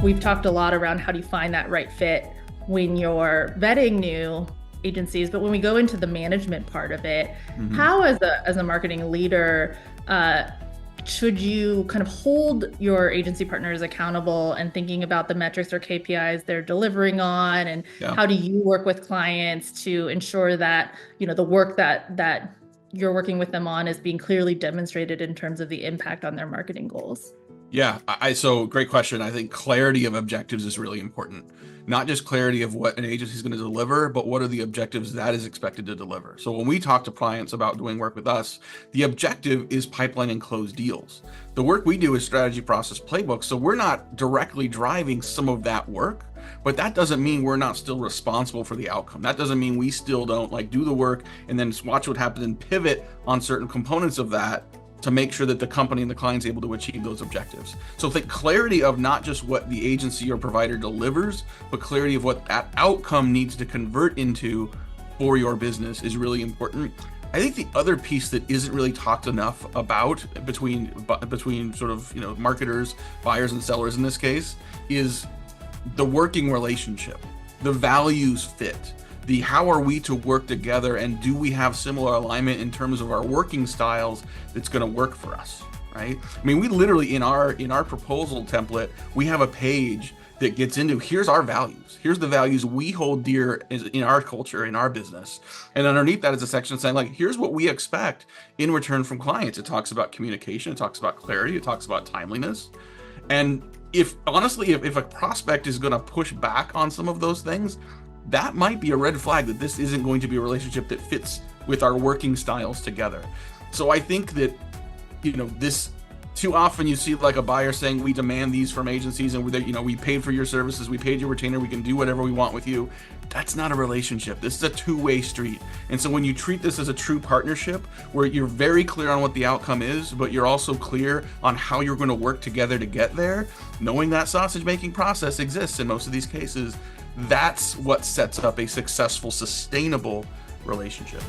We've talked a lot around how do you find that right fit when you're vetting new agencies, but when we go into the management part of it, how as a marketing leader, should you kind of hold your agency partners accountable and thinking about the metrics or KPIs they're delivering on, and how do you work with clients to ensure that the work that you're working with them on is being clearly demonstrated in terms of the impact on their marketing goals? Yeah, so great question. I think clarity of objectives is really important. Not just clarity of what an agency is going to deliver, but what are the objectives that is expected to deliver. So when we talk to clients about doing work with us, the objective is pipeline and close deals. The work we do is strategy, process, playbook. So we're not directly driving some of that work, but that doesn't mean we're not still responsible for the outcome. That doesn't mean we still don't do the work and then watch what happens and pivot on certain components of that to make sure that the company and the client's able to achieve those objectives. So think clarity of not just what the agency or provider delivers, but clarity of what that outcome needs to convert into for your business is really important. I think the other piece that isn't really talked enough about between sort of marketers, buyers, and sellers in this case is the working relationship, the values fit. The how are we to work together, and do we have similar alignment in terms of our working styles that's going to work for us, right? I mean, we literally in our proposal template, we have a page that gets into here's our values. Here's the values we hold dear in our culture, in our business. And underneath that is a section saying here's what we expect in return from clients. It talks about communication, it talks about clarity, it talks about timeliness. And if a prospect is going to push back on some of those things, that might be a red flag that this isn't going to be a relationship that fits with our working styles together. So I think that, this too often you see a buyer saying, we demand these from agencies and we paid for your services, we paid your retainer, we can do whatever we want with you. That's not a relationship. This is a two-way street. And so when you treat this as a true partnership where you're very clear on what the outcome is, but you're also clear on how you're going to work together to get there, knowing that sausage making process exists in most of these cases, that's what sets up a successful, sustainable relationship.